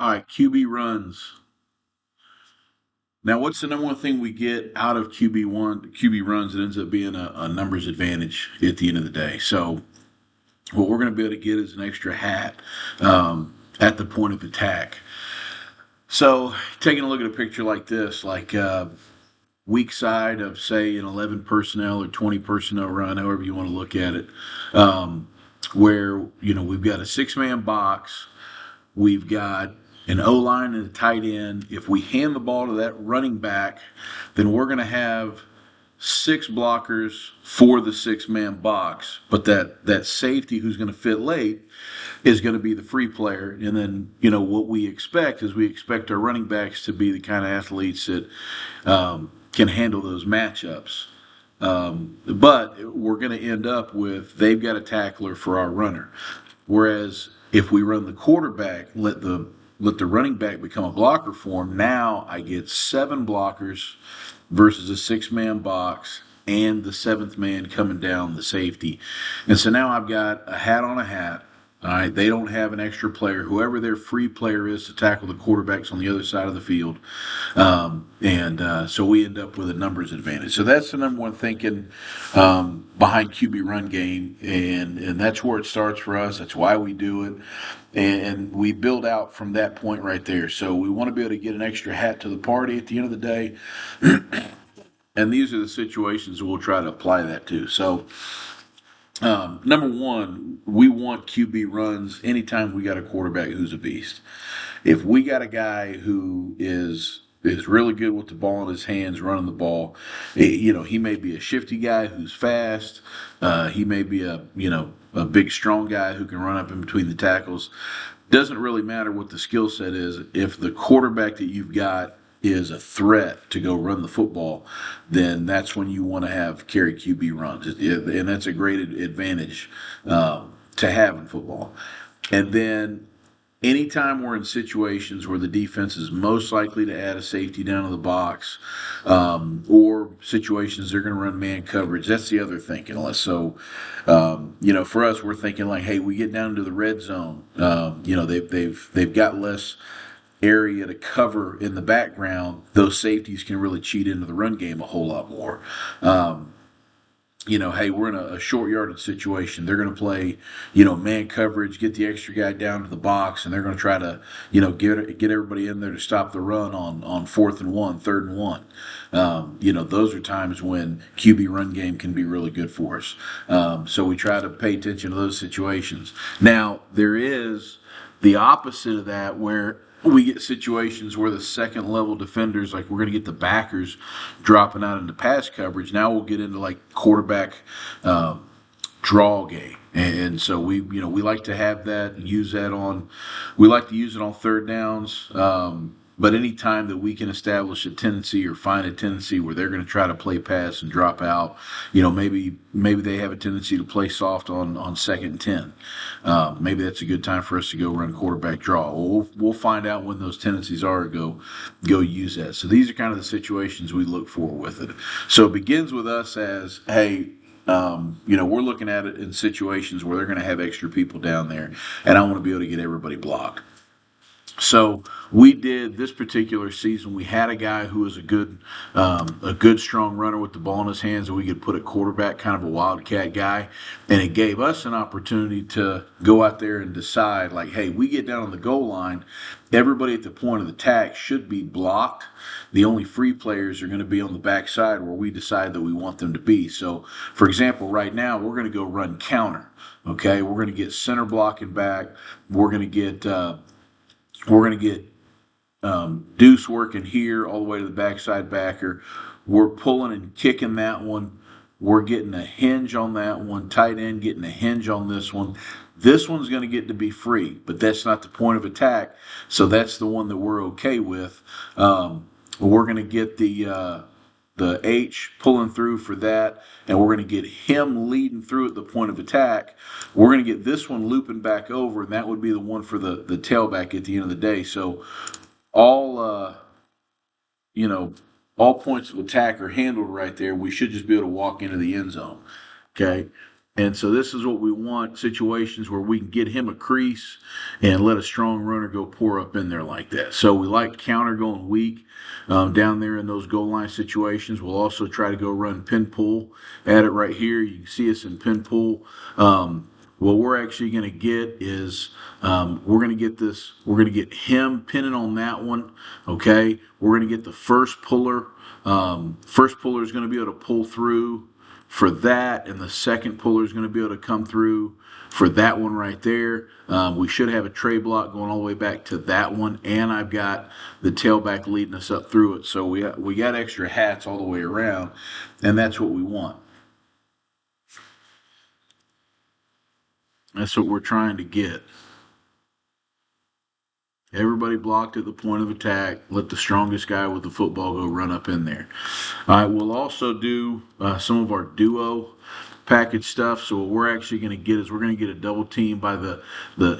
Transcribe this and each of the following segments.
All right, QB runs. Now, what's the number one thing we get out of QB runs? It ends up being a numbers advantage at the end of the day. So, what we're going to be able to get is an extra hat at the point of attack. So, taking a look at a picture like this, like weak side of, say, an 11 personnel or 20 personnel run, however you want to look at it, um, where, we've got a six-man box. We've got an O line and a tight end. If we hand the ball to that running back, then we're going to have six blockers for the six-man box. But that safety who's going to fit late is going to be the free player. And then, what we expect is we expect our running backs to be the kind of athletes that can handle those matchups. But we're going to end up with they've got a tackler for our runner. Whereas if we run the quarterback, let the running back become a blocker for him, now I get seven blockers versus a six-man box and the seventh man coming down the safety. And so now I've got a hat on a hat. All right, they don't have an extra player. Whoever their free player is to tackle the quarterbacks on the other side of the field, and so we end up with a numbers advantage. So that's the number one thinking behind QB run game, and that's where it starts for us. That's why we do it, and we build out from that point right there. So we want to be able to get an extra hat to the party at the end of the day, and these are the situations we'll try to apply that to. So number one, we want QB runs anytime we got a quarterback who's a beast. If we got a guy who is really good with the ball in his hands, running the ball, he may be a shifty guy who's fast. He may be a big strong guy who can run up in between the tackles. Doesn't really matter what the skill set is. If the quarterback that you've got is a threat to go run the football, then that's when you want to have carry QB runs, and that's a great advantage to have in football. And then anytime we're in situations where the defense is most likely to add a safety down to the box, or situations they're going to run man coverage, that's the other thinking. So, for us, we're thinking like, hey, we get down into the red zone. They've got less area to cover in the background. Those safeties can really cheat into the run game a whole lot more. Hey, we're in a short yardage situation. They're going to play, man coverage, get the extra guy down to the box, and they're going to try to, get everybody in there to stop the run on fourth and one, third and one. Those are times when QB run game can be really good for us. So we try to pay attention to those situations. Now, there is the opposite of that where we get situations where the second level defenders, like we're going to get the backers dropping out into pass coverage. Now we'll get into like quarterback draw game. And so we like to have that and use that on. We like to use it on third downs. But any time that we can establish a tendency or find a tendency where they're going to try to play pass and drop out, maybe they have a tendency to play soft on second and 10. Maybe that's a good time for us to go run quarterback draw. We'll find out when those tendencies are to go use that. So these are kind of the situations we look for with it. So it begins with us as, hey, we're looking at it in situations where they're going to have extra people down there, and I want to be able to get everybody blocked. So we did this particular season. We had a guy who was a good strong runner with the ball in his hands, and we could put a quarterback, kind of a wildcat guy, and it gave us an opportunity to go out there and decide, like, hey, we get down on the goal line, everybody at the point of attack should be blocked. The only free players are going to be on the backside where we decide that we want them to be. So, for example, right now we're going to go run counter. Okay, we're going to get center blocking back. We're going to get Deuce working here all the way to the backside backer. We're pulling and kicking that one. We're getting a hinge on that one. Tight end getting a hinge on this one. This one's going to get to be free, but that's not the point of attack. So that's the one that we're okay with. We're going to get the H pulling through for that, and we're going to get him leading through at the point of attack. We're going to get this one looping back over, and that would be the one for the tailback at the end of the day. So all you know, all points of attack are handled right there. We should just be able to walk into the end zone. Okay. And so this is what we want, situations where we can get him a crease and let a strong runner go pour up in there like that. So we like counter going weak down there in those goal line situations. We'll also try to go run pin pull at it right here. You can see us in pin pull. What we're actually going to get is we're going to get this. We're going to get him pinning on that one. Okay. We're going to get the first puller. First puller is going to be able to pull through for that, and the second puller is going to be able to come through for that one right there. We should have a tray block going all the way back to that one, and I've got the tailback leading us up through it. So we got extra hats all the way around, and that's what we want. That's what we're trying to get. Everybody blocked at the point of attack. Let the strongest guy with the football go run up in there. All right, we'll also do some of our duo package stuff. So what we're actually going to get is we're going to get a double team by the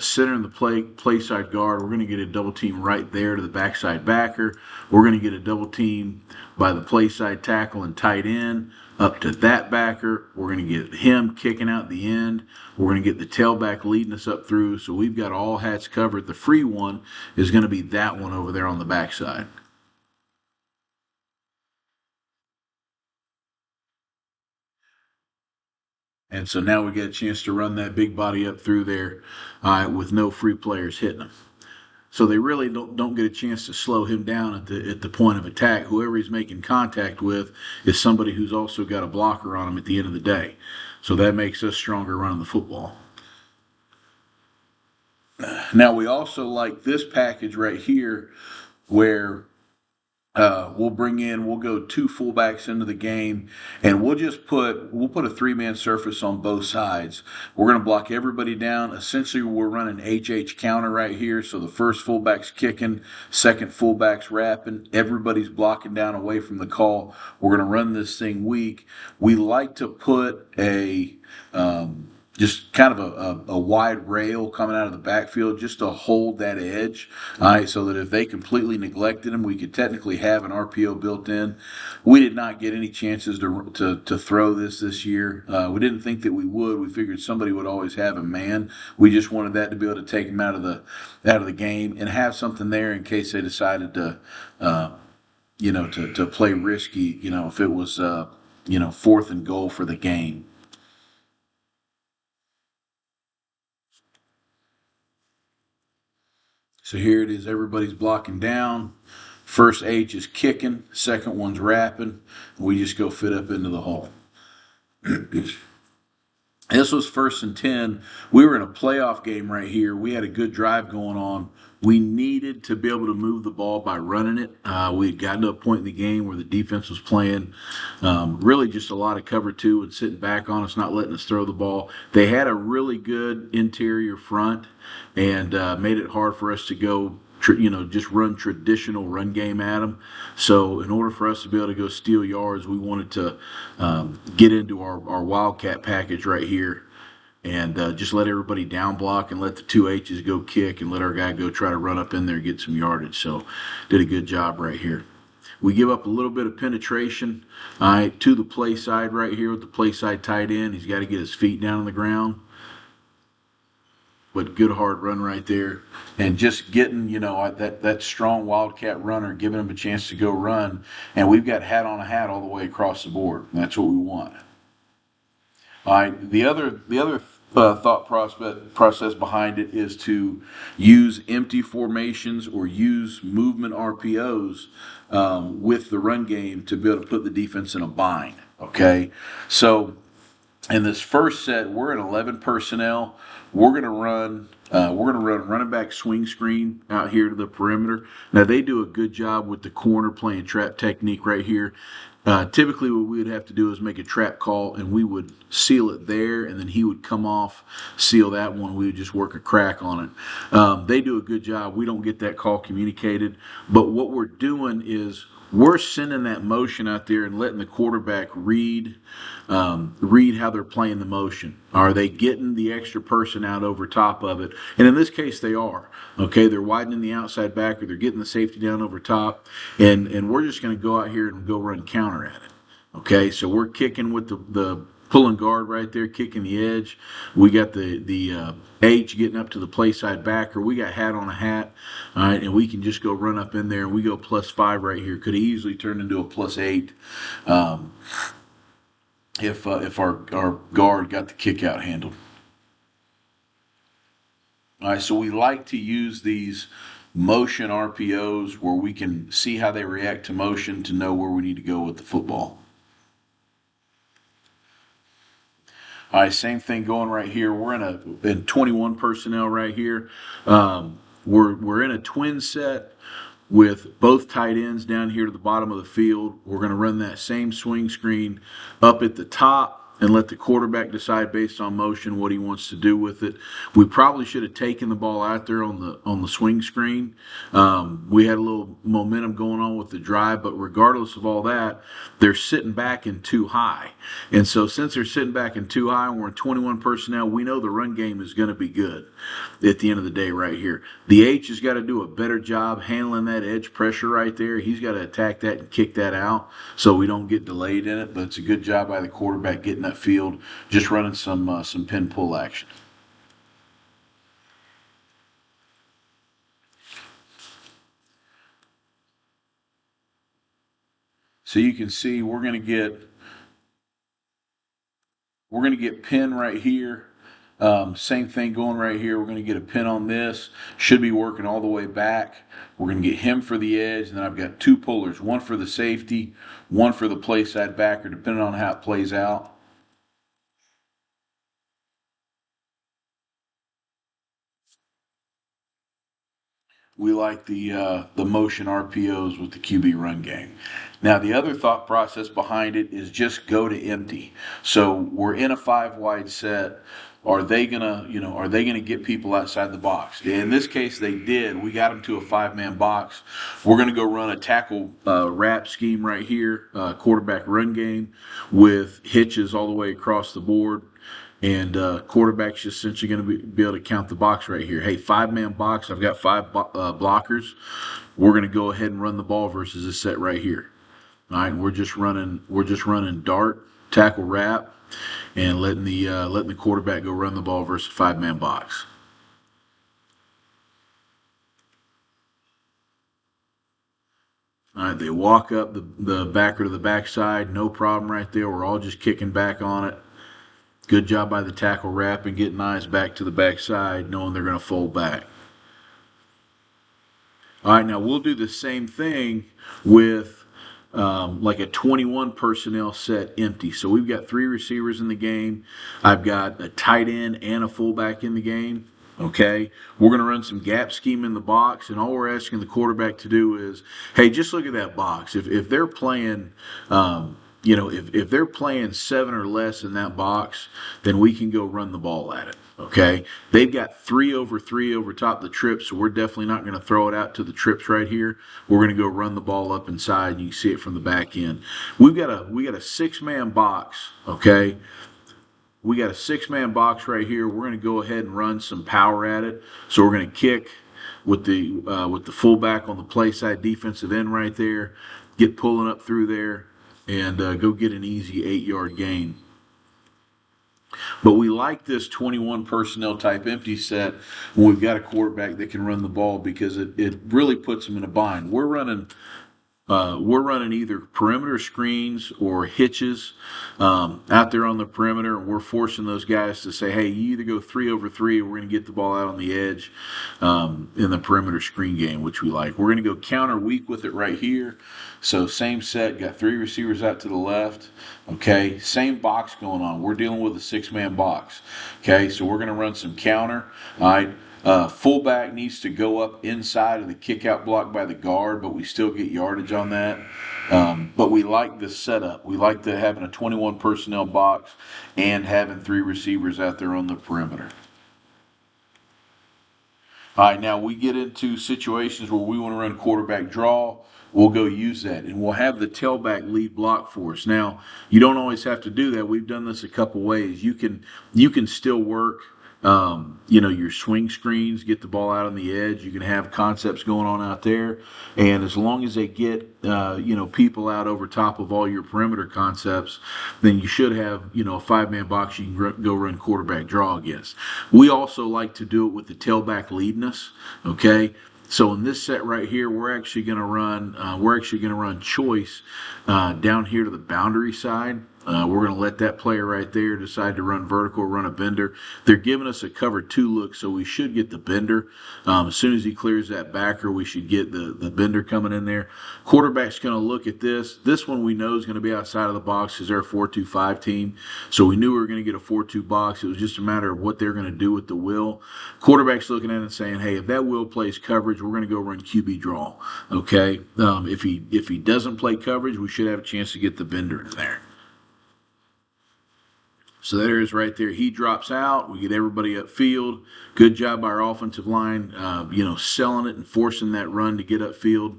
center and the play side guard. We're going to get a double team right there to the backside backer. We're going to get a double team by the play side tackle and tight end up to that backer. We're going to get him kicking out the end. We're going to get the tailback leading us up through. So we've got all hats covered. The free one is going to be that one over there on the backside. And so now we get a chance to run that big body up through there with no free players hitting them. So they really don't get a chance to slow him down at the point of attack. Whoever he's making contact with is somebody who's also got a blocker on him at the end of the day. So that makes us stronger running the football. Now we also like this package right here where we'll go two fullbacks into the game, and we'll put a three-man surface on both sides. We're going to block everybody down. Essentially, we're running HH counter right here. So the first fullback's kicking, second fullback's wrapping. Everybody's blocking down away from the call. We're going to run this thing weak. We like to put just kind of a wide rail coming out of the backfield just to hold that edge, all right, so that if they completely neglected him, we could technically have an RPO built in. We did not get any chances to throw this year. We didn't think that we would. We figured somebody would always have a man. We just wanted that to be able to take him out of the game and have something there in case they decided to to play risky, if it was fourth and goal for the game. So here it is. Everybody's blocking down. First H is kicking. Second one's wrapping. We just go fit up into the hole. This was 1st and 10. We were in a playoff game right here. We had a good drive going on. We needed to be able to move the ball by running it. We had gotten to a point in the game where the defense was playing really just a lot of cover two and sitting back on us, not letting us throw the ball. They had a really good interior front and made it hard for us to go just run traditional run game at them. So in order for us to be able to go steal yards, we wanted to get into our Wildcat package right here and just let everybody down block and let the two H's go kick and let our guy go try to run up in there and get some yardage. So did a good job right here. We give up a little bit of penetration to the play side right here with the play side tight end. He's got to get his feet down on the ground. But good hard run right there, and just getting that strong Wildcat runner, giving him a chance to go run, and we've got hat on a hat all the way across the board. That's what we want. All right, the other thought process behind it is to use empty formations or use movement RPOs with the run game to be able to put the defense in a bind. Okay, so in this first set, we're in 11 personnel. We're gonna run running back swing screen out here to the perimeter. Now they do a good job with the corner playing trap technique right here. Typically, what we would have to do is make a trap call, and we would seal it there, and then he would come off, seal that one. We would just work a crack on it. They do a good job. We don't get that call communicated, but what we're doing is we're sending that motion out there and letting the quarterback read how they're playing the motion. Are they getting the extra person out over top of it? And in this case, they are. Okay, they're widening the outside back, or they're getting the safety down over top, and we're just going to go out here and go run counter at it. Okay, so we're kicking with the pulling guard right there, kicking the edge. We got the H getting up to the play side backer. We got hat on a hat, all right, and we can just go run up in there and we go +5 right here. Could easily turn into a +8 if our guard got the kick out handled. All right, so we like to use these motion RPOs where we can see how they react to motion to know where we need to go with the football. All right, same thing going right here. We're in 21 personnel right here. We're in a twin set with both tight ends down here to the bottom of the field. We're going to run that same swing screen up at the top and let the quarterback decide based on motion what he wants to do with it. We probably should have taken the ball out there on the swing screen. We had a little momentum going on with the drive, but regardless of all that, they're sitting back in too high. And so since they're sitting back in too high and we're in 21 personnel, we know the run game is going to be good at the end of the day right here. The H has got to do a better job handling that edge pressure right there. He's got to attack that and kick that out so we don't get delayed in it, but it's a good job by the quarterback getting that field, just running some pin pull action. So you can see we're going to get pin right here. Same thing going right here. We're going to get a pin on this. Should be working all the way back. We're going to get him for the edge, and then I've got two pullers, one for the safety, one for the play side backer, depending on how it plays out. We like the motion RPOs with the QB run game. Now the other thought process behind it is just go to empty. So we're in a 5 wide set. Are they gonna get people outside the box? In this case, they did. We got them to a 5-man box. We're gonna go run a tackle wrap scheme right here, quarterback run game with hitches all the way across the board. And quarterback's just essentially going to be able to count the box right here. Hey, 5-man box. I've got 5 blockers. We're going to go ahead and run the ball versus this set right here. All right, we're just running dart, tackle wrap, and letting the quarterback go run the ball versus 5-man box. All right, they walk up the backer to the backside, no problem right there. We're all just kicking back on it. Good job by the tackle wrap and getting eyes back to the backside, knowing they're going to fold back. All right, now we'll do the same thing with like a 21 personnel set empty. So we've got 3 receivers in the game. I've got a tight end and a fullback in the game. Okay, we're going to run some gap scheme in the box, and all we're asking the quarterback to do is, hey, just look at that box. If they're playing, if they're playing 7 or less in that box, then we can go run the ball at it. Okay, they've got 3 over 3 over top the trips, so we're definitely not going to throw it out to the trips right here. We're going to go run the ball up inside, and you can see it from the back end. We got a 6-man box. Okay. We got a 6-man box right here. We're going to go ahead and run some power at it. So we're going to kick with the fullback on the play side defensive end right there. Get pulling up through there and go get an easy 8-yard gain. But we like this 21 personnel type empty set when we've got a quarterback that can run the ball because it really puts them in a bind. We're running either perimeter screens or hitches out there on the perimeter, and we're forcing those guys to say, hey, you either go 3 over 3 or we're going to get the ball out on the edge in the perimeter screen game, which we like. We're going to go counter weak with it right here. So same set, got 3 receivers out to the left. Okay, same box going on. We're dealing with a 6-man box. Okay, so we're going to run some counter. All right. Fullback needs to go up inside of the kick-out block by the guard, but we still get yardage on that. But we like this setup. We like having a 21 personnel box and having 3 receivers out there on the perimeter. All right, now we get into situations where we want to run quarterback draw. We'll go use that, and we'll have the tailback lead block for us. Now, you don't always have to do that. We've done this a couple ways. You can still work Your swing screens, get the ball out on the edge. You can have concepts going on out there. And as long as they get, people out over top of all your perimeter concepts, then you should have, a 5-man box you can go run quarterback draw against. We also like to do it with the tailback leading us. Okay. So in this set right here, we're actually going to run choice down here to the boundary side. We're going to let that player right there decide to run vertical, run a bender. They're giving us a cover 2 look, so we should get the bender. As soon as he clears that backer, we should get the bender coming in there. Quarterback's going to look at this. This one we know is going to be outside of the box because they're a 4-2-5 team. So we knew we were going to get a 4-2 box. It was just a matter of what they're going to do with the will. Quarterback's looking at it and saying, hey, if that will plays coverage, we're going to go run QB draw. Okay? If he doesn't play coverage, we should have a chance to get the bender in there. So there it is right there. He drops out. We get everybody upfield. Good job by our offensive line, selling it and forcing that run to get upfield.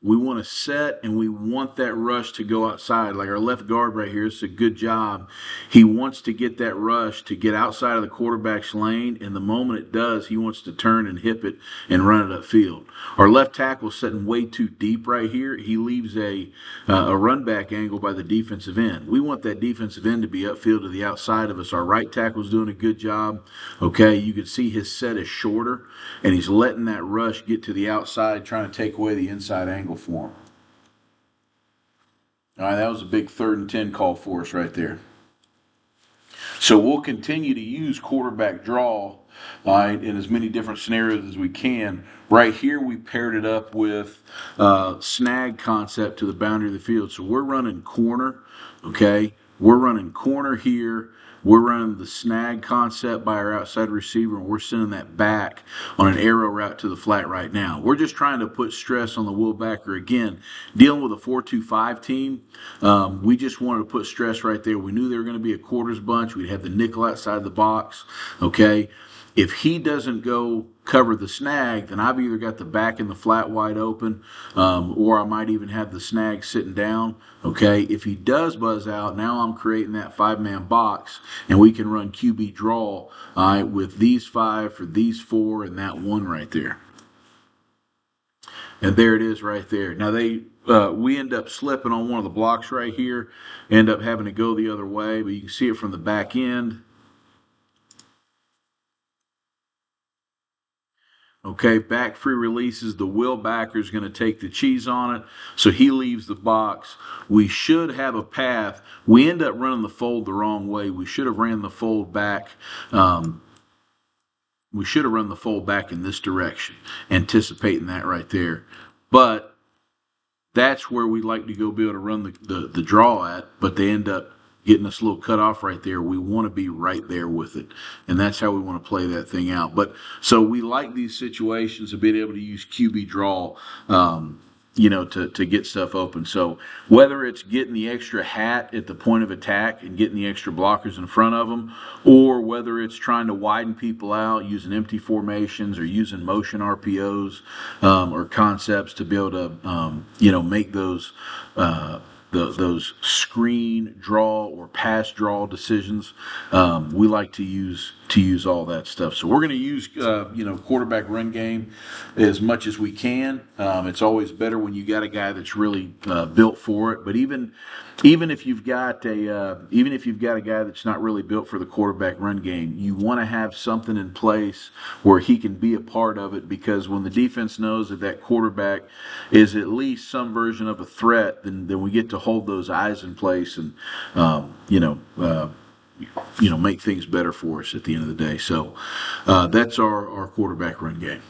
We want to set and we want that rush to go outside. Like our left guard right here, it's a good job. He wants to get that rush to get outside of the quarterback's lane, and the moment it does, he wants to turn and hip it and run it upfield. Our left tackle is sitting way too deep right here. He leaves a run back angle by the defensive end. We want that defensive end to be upfield to the outside of us. Our right tackle's doing a good job. Okay, you can see his set is shorter, and he's letting that rush get to the outside, trying to take away the inside angle for him. All right, that was a big 3rd and 10 call for us right there. So we'll continue to use quarterback draw, all right, in as many different scenarios as we can. Right here, we paired it up with snag concept to the boundary of the field. So we're running corner, okay? We're running corner here. We're running the snag concept by our outside receiver, and we're sending that back on an arrow route to the flat right now. We're just trying to put stress on the will backer. Again, dealing with a 4-2-5 team, we just wanted to put stress right there. We knew they were going to be a quarters bunch. We'd have the nickel outside the box, okay? If he doesn't go cover the snag, then I've either got the back and the flat wide open, or I might even have the snag sitting down. Okay, if he does buzz out, now I'm creating that 5-man box, and we can run QB draw with these 5 for these 4 and that 1 right there. And there it is right there. Now we end up slipping on one of the blocks right here, end up having to go the other way, but you can see it from the back end. Okay, back free releases. The will backer is going to take the cheese on it, so he leaves the box. We should have a path. We end up running the fold the wrong way. We should have ran the fold back. We should have run the fold back in this direction, anticipating that right there. But that's where we like to go be able to run the draw at, but they end up getting us a little cut off right there. We want to be right there with it, and that's how we want to play that thing out. But so we like these situations of being able to use QB draw, to get stuff open. So whether it's getting the extra hat at the point of attack and getting the extra blockers in front of them, or whether it's trying to widen people out using empty formations or using motion RPOs or concepts to be able to, make those those screen draw or pass draw decisions. We like to use all that stuff. So we're going to use quarterback run game as much as we can. It's always better when you got a guy that's really built for it. But even if you've got a guy that's not really built for the quarterback run game, you want to have something in place where he can be a part of it, because when the defense knows that quarterback is at least some version of a threat, then we get to hold those eyes in place and make things better for us at the end of the day. So that's our quarterback run game.